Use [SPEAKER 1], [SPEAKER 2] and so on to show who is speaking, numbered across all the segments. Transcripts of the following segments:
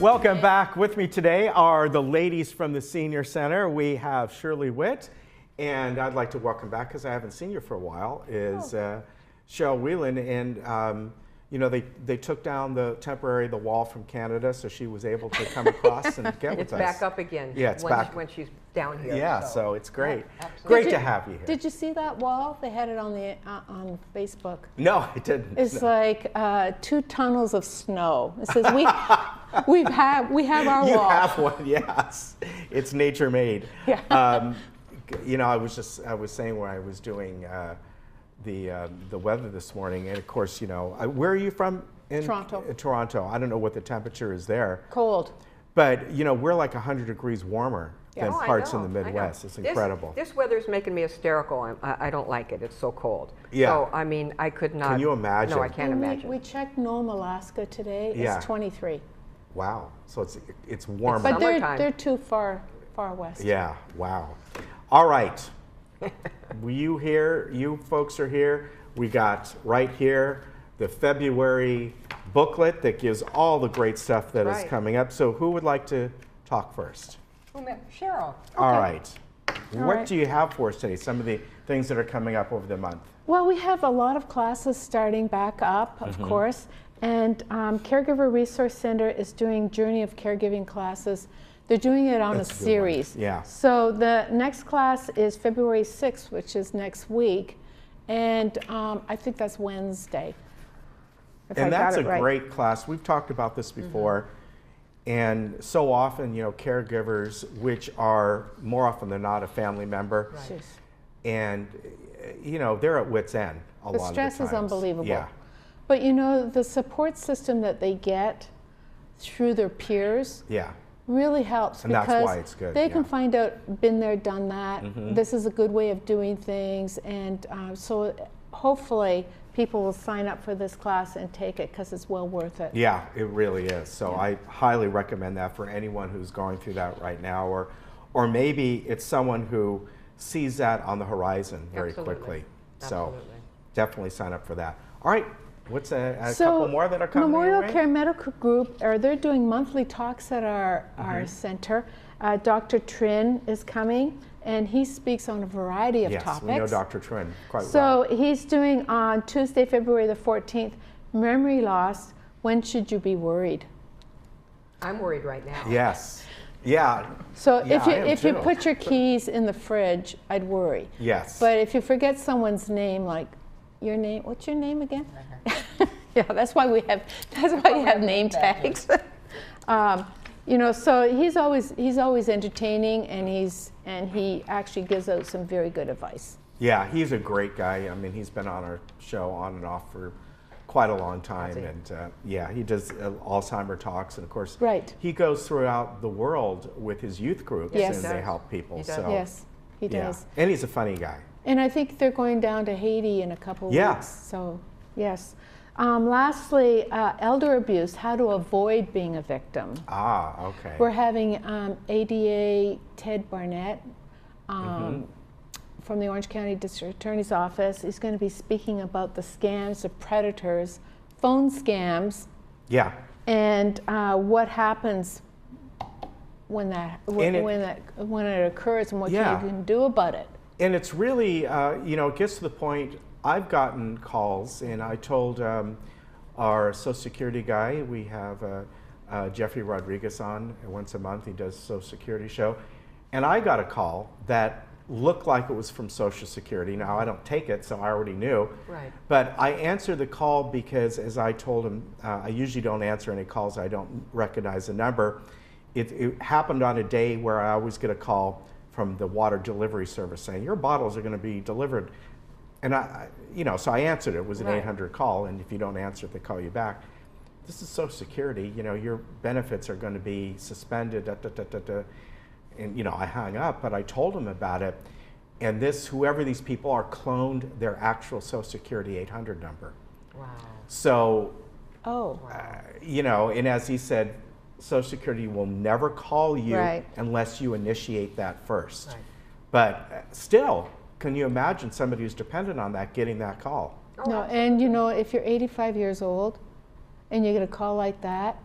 [SPEAKER 1] Welcome back. With me today are the ladies from the Senior Center. We have Shirley Witt, and I'd like to welcome back, because I haven't seen you for a while, is Cheryl Whelan. And you know, they took down the wall from Canada, so she was able to come across and get with us.
[SPEAKER 2] It's back up again.
[SPEAKER 1] Yeah, it's back
[SPEAKER 2] when she's down here.
[SPEAKER 1] Yeah, so it's great.
[SPEAKER 2] Yeah,
[SPEAKER 1] great to have you here.
[SPEAKER 3] Did you see that wall? They had it on the on Facebook.
[SPEAKER 1] No, I didn't.
[SPEAKER 3] It's
[SPEAKER 1] no.
[SPEAKER 3] like 2 tunnels of snow. It says we have our wall.
[SPEAKER 1] You have one, yes. It's nature made.
[SPEAKER 3] Yeah.
[SPEAKER 1] You know, I was saying where I was doing the weather this morning, and of course, you know, where are you from?
[SPEAKER 3] Toronto.
[SPEAKER 1] Toronto. I don't know what the temperature is there.
[SPEAKER 3] Cold.
[SPEAKER 1] But you know, we're like 100 degrees warmer than
[SPEAKER 2] Oh,
[SPEAKER 1] parts in
[SPEAKER 2] I know,
[SPEAKER 1] the Midwest. It's incredible.
[SPEAKER 2] This weather's making me hysterical. I don't like it. It's so cold.
[SPEAKER 1] Yeah.
[SPEAKER 2] So, I mean, I could not.
[SPEAKER 1] Can you imagine?
[SPEAKER 2] No, I can't imagine.
[SPEAKER 3] We checked Nome, Alaska today.
[SPEAKER 1] Yeah.
[SPEAKER 3] It's 23.
[SPEAKER 1] Wow. So it's warmer.
[SPEAKER 3] But
[SPEAKER 2] Summertime.
[SPEAKER 3] they're too far west.
[SPEAKER 1] Yeah. Wow. All right. You folks are here. We got right here the February booklet that gives all the great stuff that is coming up. So who would like to talk first?
[SPEAKER 2] Cheryl.
[SPEAKER 1] All right. What
[SPEAKER 3] right.
[SPEAKER 1] do you have for us today? Some of the things that are coming up over the month.
[SPEAKER 3] Well, we have a lot of classes starting back up, of course, and Caregiver Resource Center is doing Journey of Caregiving classes. They're doing it on
[SPEAKER 1] That's
[SPEAKER 3] a
[SPEAKER 1] a good
[SPEAKER 3] series.
[SPEAKER 1] one. Yeah.
[SPEAKER 3] So the next class is February 6th, which is next week, and I think that's Wednesday.
[SPEAKER 1] And that's a great class. We've talked about this before. And so often, you know, caregivers, which are more often than not a family member,
[SPEAKER 3] Right.
[SPEAKER 1] and, you know, they're at wit's end a lot of the
[SPEAKER 3] The stress is
[SPEAKER 1] times.
[SPEAKER 3] unbelievable.
[SPEAKER 1] Yeah.
[SPEAKER 3] But you know, the support system that they get through their peers
[SPEAKER 1] Yeah.
[SPEAKER 3] really helps,
[SPEAKER 1] And that's
[SPEAKER 3] because
[SPEAKER 1] why it's good,
[SPEAKER 3] they
[SPEAKER 1] yeah.
[SPEAKER 3] can find out, been there, done that. This is a good way of doing things, and so hopefully people will sign up for this class and take it, because it's well worth it.
[SPEAKER 1] Yeah, it really is. So I highly recommend that for anyone who's going through that right now, or maybe it's someone who sees that on the horizon very
[SPEAKER 2] Absolutely.
[SPEAKER 1] quickly.
[SPEAKER 2] Absolutely.
[SPEAKER 1] So definitely sign up for that. All right, what's a
[SPEAKER 3] So
[SPEAKER 1] couple more that are coming your
[SPEAKER 3] Memorial
[SPEAKER 1] way?
[SPEAKER 3] Care Medical Group, they're doing monthly talks at our center. Dr. Trin is coming, and he speaks on a variety of topics.
[SPEAKER 1] Yes, we know Dr. Trin quite well.
[SPEAKER 3] So he's doing on Tuesday, February the 14th, memory loss. When should you be worried?
[SPEAKER 2] I'm worried right now.
[SPEAKER 1] Yes. Yeah.
[SPEAKER 3] So
[SPEAKER 1] Yeah, I am
[SPEAKER 3] if you
[SPEAKER 1] too.
[SPEAKER 3] put your keys in the fridge, I'd worry.
[SPEAKER 1] Yes.
[SPEAKER 3] But if you forget someone's name, like your name, what's your name again? Yeah, that's why you have name tags. You know, so he's always entertaining, and he actually gives out some very good advice.
[SPEAKER 1] Yeah, he's a great guy. I mean, he's been on our show on and off for quite a long time, and yeah, he does Alzheimer talks, and of course,
[SPEAKER 3] Right.
[SPEAKER 1] he goes throughout the world with his youth groups,
[SPEAKER 3] Yes.
[SPEAKER 1] and
[SPEAKER 3] He
[SPEAKER 1] they
[SPEAKER 2] does.
[SPEAKER 1] help people.
[SPEAKER 2] He does.
[SPEAKER 1] So
[SPEAKER 3] Yes, he
[SPEAKER 1] yeah.
[SPEAKER 3] does.
[SPEAKER 1] And he's a funny guy.
[SPEAKER 3] And I think they're going down to Haiti in a couple
[SPEAKER 1] Yeah.
[SPEAKER 3] weeks. So, yes. Lastly, elder abuse, how to avoid being a victim.
[SPEAKER 1] Ah, okay.
[SPEAKER 3] We're having ADA Ted Barnett from the Orange County District Attorney's Office. He's going to be speaking about the scams, the predators, phone scams,
[SPEAKER 1] Yeah.
[SPEAKER 3] and what happens when it occurs, and what
[SPEAKER 1] Yeah.
[SPEAKER 3] you can do about it.
[SPEAKER 1] And it's really, you know, it gets to the point, I've gotten calls, and I told our Social Security guy, we have Jeffrey Rodriguez on once a month, he does a Social Security show, and I got a call that looked like it was from Social Security. Now, I don't take it, so I already knew.
[SPEAKER 2] Right.
[SPEAKER 1] But I answered the call because, as I told him, I usually don't answer any calls, I don't recognize the number. It happened on a day where I always get a call from the water delivery service saying, your bottles are going to be delivered. And you know, so I answered it. It was an
[SPEAKER 2] Right.
[SPEAKER 1] 800 call, and if you don't answer it, they call you back. This is Social Security. You know, your benefits are going to be suspended. And you know, I hung up, but I told them about it. And whoever these people are, cloned their actual Social Security 800 number.
[SPEAKER 2] Wow.
[SPEAKER 1] So,
[SPEAKER 3] Oh.
[SPEAKER 1] you know, and as he said, Social Security will never call you
[SPEAKER 3] Right.
[SPEAKER 1] unless you initiate that first.
[SPEAKER 2] Right.
[SPEAKER 1] But still, can you imagine somebody who's dependent on that getting that call?
[SPEAKER 3] No, and you know, if you're 85 years old and you get a call like that,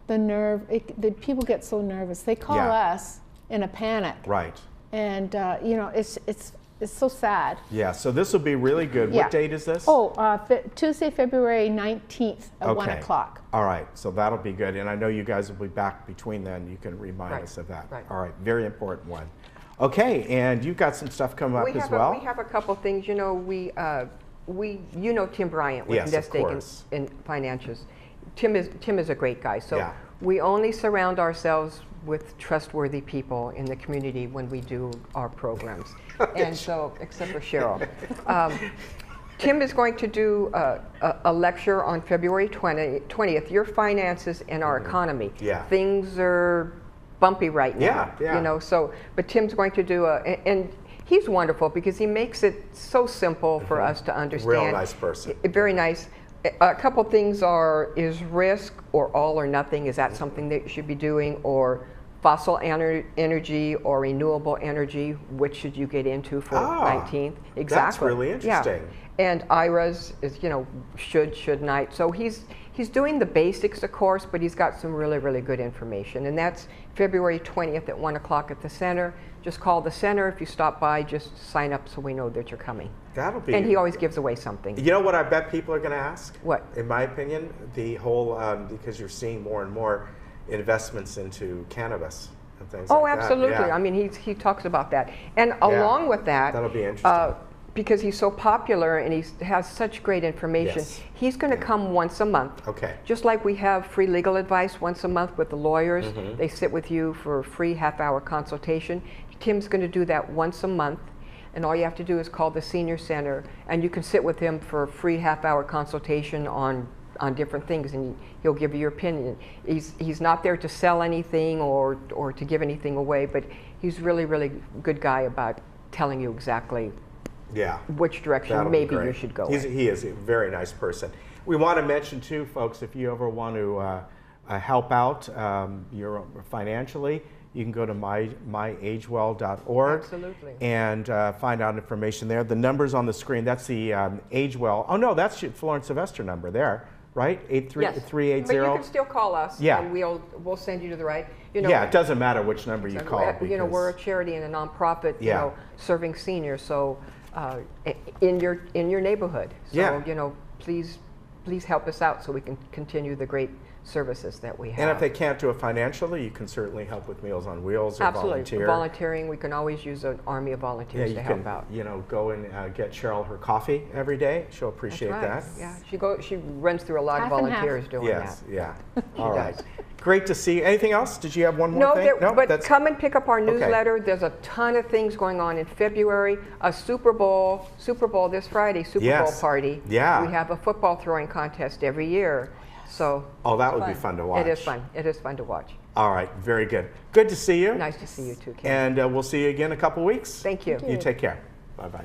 [SPEAKER 3] the nerve, the people get so nervous. They call us in a panic.
[SPEAKER 1] Right.
[SPEAKER 3] And, you know, it's so sad.
[SPEAKER 1] Yeah, so this will be really good.
[SPEAKER 3] Yeah.
[SPEAKER 1] What date is this?
[SPEAKER 3] Oh, Tuesday, February 19th at 1
[SPEAKER 1] Okay.
[SPEAKER 3] o'clock.
[SPEAKER 1] All right, so that'll be good. And I know you guys will be back between then. You can remind us of that.
[SPEAKER 2] Right.
[SPEAKER 1] All right, very important one. Okay, and you've got some stuff coming up as well?
[SPEAKER 2] We have a couple things. You know, you know Tim Bryant with
[SPEAKER 1] Yes, of
[SPEAKER 2] Nest Egg
[SPEAKER 1] course.
[SPEAKER 2] and Financials. Tim is a great guy. So
[SPEAKER 1] Yeah.
[SPEAKER 2] we only surround ourselves with trustworthy people in the community when we do our programs. And so, except for Cheryl. Tim is going to do a lecture on February 20th, Your Finances and Our Economy.
[SPEAKER 1] Yeah.
[SPEAKER 2] Things are bumpy right now.
[SPEAKER 1] Yeah, yeah.
[SPEAKER 2] You know, so, but Tim's going to do and he's wonderful because he makes it so simple for us to understand.
[SPEAKER 1] Real nice person.
[SPEAKER 2] Very nice. A couple things is risk or all or nothing? Is that something that you should be doing? Or fossil energy or renewable energy? Which should you get into for 19th? Exactly.
[SPEAKER 1] That's really interesting.
[SPEAKER 2] Yeah. And IRAs is, you know, should not. So he's doing the basics, of course, but he's got some really, really good information. And that's February 20th at 1 o'clock at the center. Just call the center. If you stop by, just sign up so we know that you're coming.
[SPEAKER 1] That'll be.
[SPEAKER 2] And he always gives away something.
[SPEAKER 1] You know what I bet people are going to ask?
[SPEAKER 2] What?
[SPEAKER 1] In my opinion, the whole, because you're seeing more and more investments into cannabis and things like that.
[SPEAKER 2] Oh, absolutely.
[SPEAKER 1] Yeah.
[SPEAKER 2] I mean, he talks about that. And along with that,
[SPEAKER 1] That'll be interesting.
[SPEAKER 2] because he's so popular and he has such great information,
[SPEAKER 1] Yes.
[SPEAKER 2] he's going to come once a month.
[SPEAKER 1] Okay.
[SPEAKER 2] Just like we have free legal advice once a month with the lawyers. They sit with you for a free half-hour consultation. Tim's going to do that once a month. And all you have to do is call the senior center, and you can sit with him for a free half-hour consultation on different things, and he'll give you your opinion. He's not there to sell anything or to give anything away, but he's really, really good guy about telling you exactly which direction
[SPEAKER 1] That'll be
[SPEAKER 2] maybe
[SPEAKER 1] great.
[SPEAKER 2] you should go.
[SPEAKER 1] He is a very nice person. We want to mention too, folks, if you ever want to help out financially, you can go to myagewell.org.
[SPEAKER 2] Absolutely.
[SPEAKER 1] And find out information there. The number's on the screen. That's the AgeWell. Oh no, that's your Florence Sylvester number there, right? 380.
[SPEAKER 2] But you can still call us.
[SPEAKER 1] Yeah.
[SPEAKER 2] And we'll send you to the right. You know,
[SPEAKER 1] Yeah, it doesn't matter which number you call.
[SPEAKER 2] You know, we're a charity and a nonprofit. You know, serving seniors. So in your neighborhood. So you know, please help us out so we can continue the great services that we have.
[SPEAKER 1] And if they can't do it financially, you can certainly help with Meals on Wheels or
[SPEAKER 2] Absolutely.
[SPEAKER 1] volunteer.
[SPEAKER 2] Volunteering, we can always use an army of volunteers to help out.
[SPEAKER 1] You know, go and get Cheryl her coffee every day. She'll appreciate that.
[SPEAKER 2] Yeah, she runs through a lot of
[SPEAKER 3] Half and half.
[SPEAKER 2] volunteers doing
[SPEAKER 1] Yes,
[SPEAKER 2] that.
[SPEAKER 1] yeah. All right. Great to see you. Anything else? Did you have one more
[SPEAKER 2] No,
[SPEAKER 1] thing?
[SPEAKER 2] but come and pick up our newsletter. There's a ton of things going on in February. A Super Bowl this Friday, Super Bowl party.
[SPEAKER 1] Yeah.
[SPEAKER 2] We have a football throwing contest every year. So
[SPEAKER 1] that would be fun to watch.
[SPEAKER 2] It is fun. It is fun to watch.
[SPEAKER 1] All right, very good. Good to see you.
[SPEAKER 2] Nice to see you too, Kim.
[SPEAKER 1] And we'll see you again in a couple weeks.
[SPEAKER 2] Thank you.
[SPEAKER 1] You take care. Bye-bye.